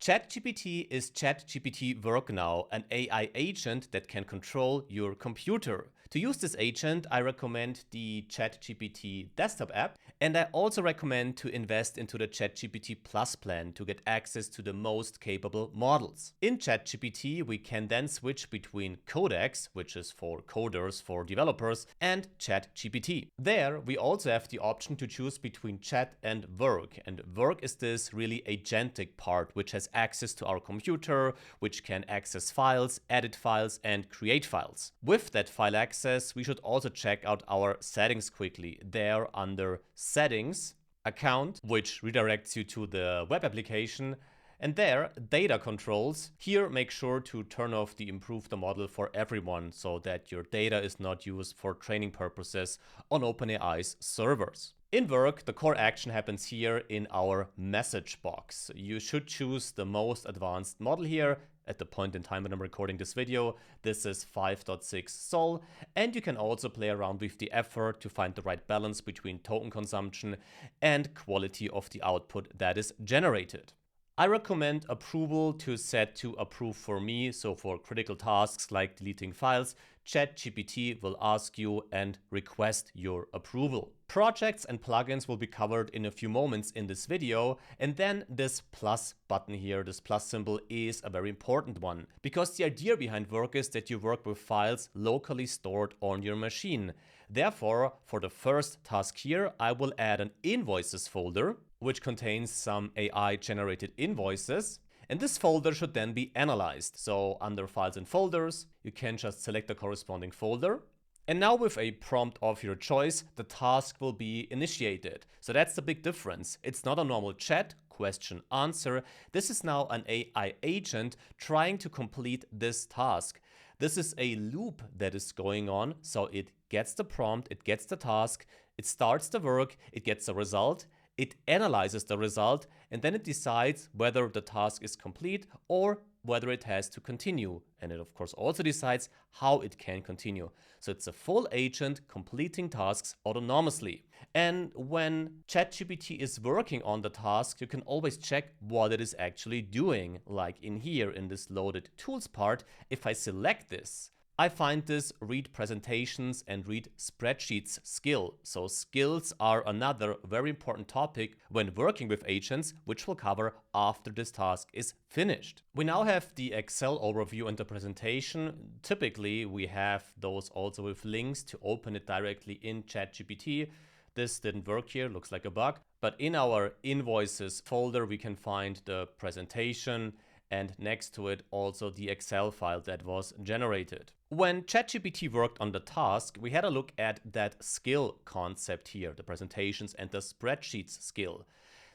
ChatGPT is ChatGPT Work now, an AI agent that can control your computer. To use this agent, I recommend the ChatGPT desktop app, and I also recommend to invest into the ChatGPT Plus plan to get access to the most capable models. In ChatGPT, we can then switch between Codex, which is for coders, for developers, and ChatGPT. There, we also have the option to choose between Chat and Work, and Work is this really agentic part which has access to our computer, which can access files, edit files, and create files. With that file access, we should also check out our settings quickly. There under Settings, Account, which redirects you to the web application, and there, Data Controls. Here, make sure to turn off the Improve the Model for everyone so that your data is not used for training purposes on OpenAI's servers. In Work, the core action happens here in our message box. You should choose the most advanced model here. At the point in time when I'm recording this video, this is 5.6 Sol, and you can also play around with the effort to find the right balance between token consumption and quality of the output that is generated. I recommend approval to set to approve for me, so for critical tasks like deleting files, ChatGPT will ask you and request your approval. Projects and plugins will be covered in a few moments in this video, and then this plus button here, this plus symbol, is a very important one, because the idea behind Work is that you work with files locally stored on your machine. Therefore, for the first task here, I will add an invoices folder, which contains some AI-generated invoices. And this folder should then be analyzed. So under Files and Folders, you can just select the corresponding folder. And now with a prompt of your choice, the task will be initiated. So that's the big difference. It's not a normal chat, question, answer. This is now an AI agent trying to complete this task. This is a loop that is going on. So it gets the prompt, it gets the task, it starts the work, it gets the result, it analyzes the result, and then it decides whether the task is complete or whether it has to continue. And it of course also decides how it can continue. So it's a full agent completing tasks autonomously. And when ChatGPT is working on the task, you can always check what it is actually doing. Like in here, in this loaded tools part, if I select this, I find this read presentations and read spreadsheets skill. So skills are another very important topic when working with agents, which we'll cover after this task is finished. We now have the Excel overview and the presentation. Typically, we have those also with links to open it directly in ChatGPT. This didn't work here, looks like a bug. But in our invoices folder, we can find the presentation and next to it also the Excel file that was generated. When ChatGPT worked on the task, we had a look at that skill concept here, the presentations and the spreadsheets skill.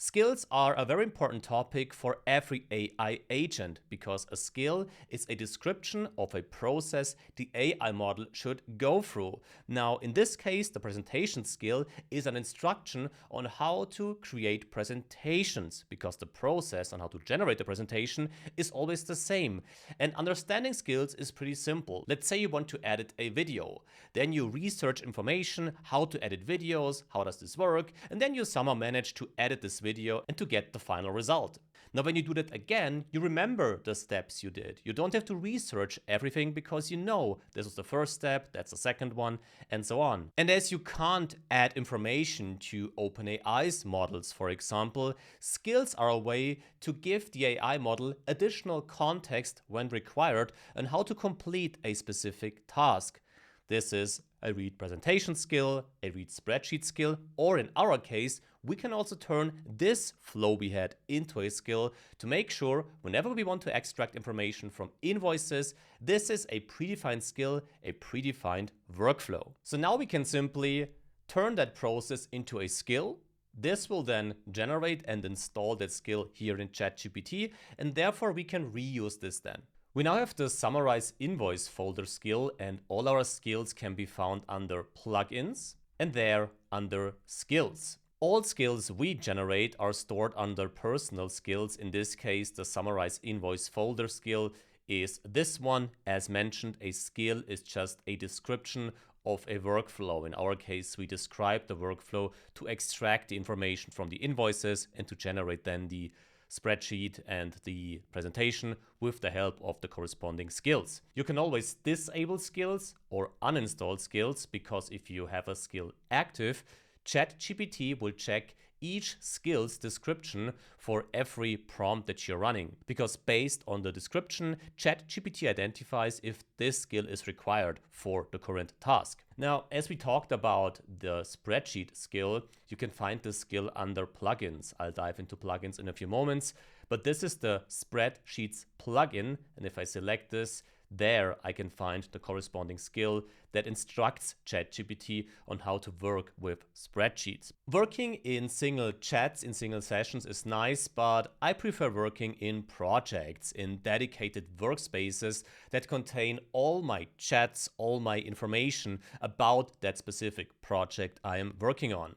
Skills are a very important topic for every AI agent because a skill is a description of a process the AI model should go through. Now, in this case, the presentation skill is an instruction on how to create presentations because the process on how to generate the presentation is always the same. And understanding skills is pretty simple. Let's say you want to edit a video. Then you research information, how to edit videos, how does this work, and then you somehow manage to edit this video and to get the final result. Now, when you do that again, you remember the steps you did. You don't have to research everything because you know this was the first step, that's the second one, and so on. And as you can't add information to OpenAI's models, for example, skills are a way to give the AI model additional context when required on how to complete a specific task. This is a read presentation skill, a read spreadsheet skill, or in our case, we can also turn this flow we had into a skill to make sure whenever we want to extract information from invoices, this is a predefined skill, a predefined workflow. So now we can simply turn that process into a skill. This will then generate and install that skill here in ChatGPT, and therefore we can reuse this then. We now have the Summarize Invoice folder skill, and all our skills can be found under Plugins and there under Skills. All skills we generate are stored under Personal Skills. In this case, the Summarize Invoice folder skill is this one. As mentioned, a skill is just a description of a workflow. In our case, we describe the workflow to extract the information from the invoices and to generate then the spreadsheet and the presentation with the help of the corresponding skills. You can always disable skills or uninstall skills, because if you have a skill active, ChatGPT will check each skill's description for every prompt that you're running, because based on the description, ChatGPT identifies if this skill is required for the current task. Now, as we talked about the spreadsheet skill, you can find this skill under plugins. I'll dive into plugins in a few moments, but this is the spreadsheets plugin, and if I select this, there I can find the corresponding skill that instructs ChatGPT on how to work with spreadsheets. Working in single chats, in single sessions is nice, but I prefer working in projects, in dedicated workspaces that contain all my chats, all my information about that specific project I am working on.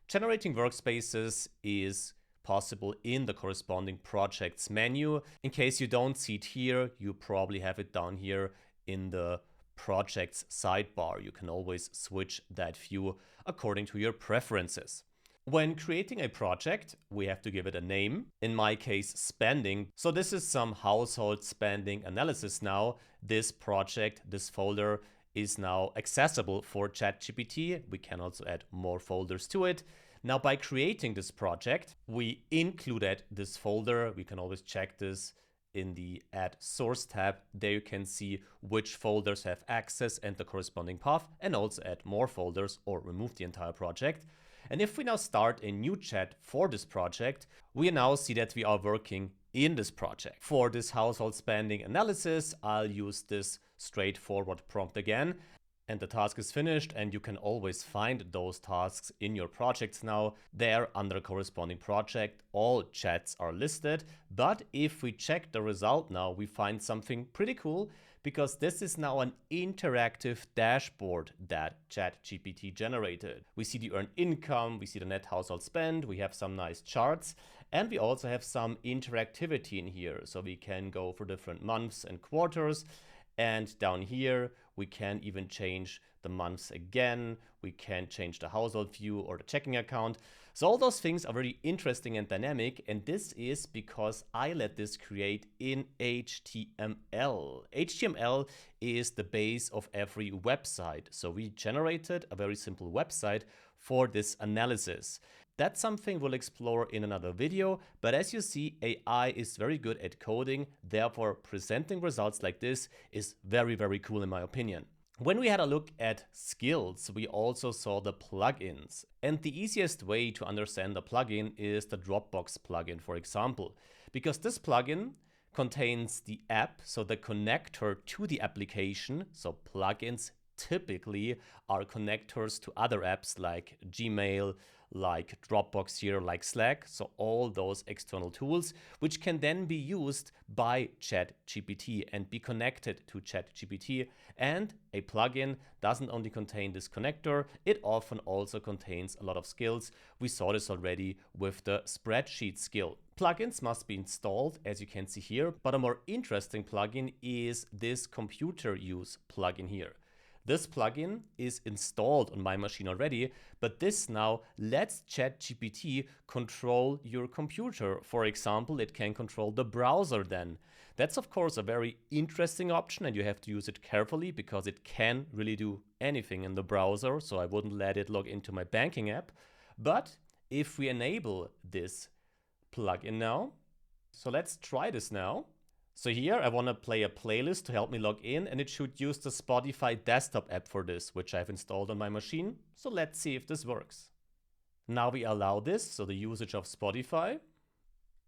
Generating workspaces is possible in the corresponding projects menu. In case you don't see it here, you probably have it down here in the projects sidebar. You can always switch that view according to your preferences. When creating a project, we have to give it a name. In my case, spending. So this is some household spending analysis now. This project, this folder is now accessible for ChatGPT. We can also add more folders to it. Now, by creating this project, we included this folder. We can always check this in the Add Source tab. There you can see which folders have access and the corresponding path, and also add more folders or remove the entire project. And if we now start a new chat for this project, we now see that we are working in this project. For this household spending analysis, I'll use this straightforward prompt again. And the task is finished, and you can always find those tasks in your projects now. There under corresponding project, all chats are listed. But if we check the result now, we find something pretty cool, because this is now an interactive dashboard that ChatGPT generated. We see the earned income, we see the net household spend, we have some nice charts, and we also have some interactivity in here. So we can go for different months and quarters. And down here, we can even change the months again. We can change the household view or the checking account. So all those things are very interesting and dynamic. And this is because I let this create in HTML. HTML is the base of every website. So we generated a very simple website for this analysis. That's something we'll explore in another video, but as you see, AI is very good at coding, therefore presenting results like this is very, very cool in my opinion. When we had a look at skills, we also saw the plugins. And the easiest way to understand the plugin is the Dropbox plugin, for example, because this plugin contains the app, so the connector to the application. So plugins typically are connectors to other apps like Gmail, like Dropbox here, like Slack. So all those external tools, which can then be used by ChatGPT and be connected to ChatGPT. And a plugin doesn't only contain this connector, it often also contains a lot of skills. We saw this already with the spreadsheet skill. Plugins must be installed, as you can see here, but a more interesting plugin is this computer use plugin here. This plugin is installed on my machine already, but this now lets ChatGPT control your computer. For example, it can control the browser then. That's of course a very interesting option, and you have to use it carefully because it can really do anything in the browser, so I wouldn't let it log into my banking app. But if we enable this plugin now, so let's try this now. So here I want to play a playlist to help me log in, and it should use the Spotify desktop app for this, which I've installed on my machine. So let's see if this works. Now we allow this, so the usage of Spotify,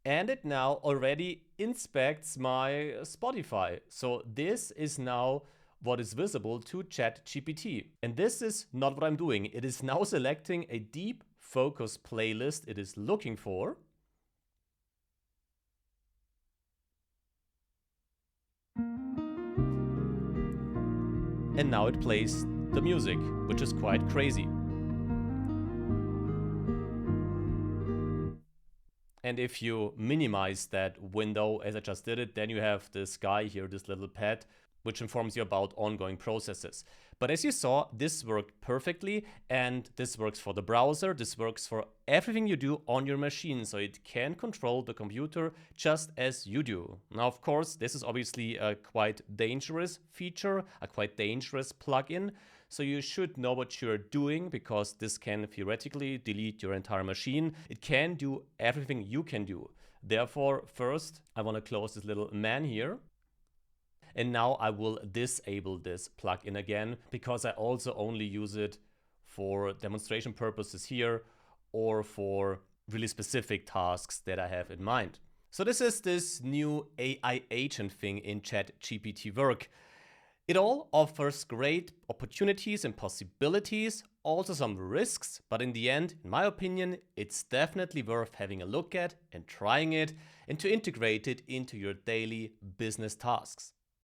and it now already inspects my Spotify. So this is now what is visible to ChatGPT. And this is not what I'm doing. It is now selecting a deep focus playlist it is looking for. And now it plays the music, which is quite crazy. And if you minimize that window as I just did it, then you have this guy here, this little pet, which informs you about ongoing processes. But as you saw, this worked perfectly, and this works for the browser, this works for everything you do on your machine, so it can control the computer just as you do. Now, of course, this is obviously a quite dangerous feature, a quite dangerous plugin, so you should know what you're doing, because this can theoretically delete your entire machine. It can do everything you can do. Therefore, first, I want to close this little man here. And now I will disable this plugin again, because I also only use it for demonstration purposes here or for really specific tasks that I have in mind. So this is this new AI agent thing in ChatGPT Work. It all offers great opportunities and possibilities, also some risks, but in the end, in my opinion, it's definitely worth having a look at and trying it, and to integrate it into your daily business tasks.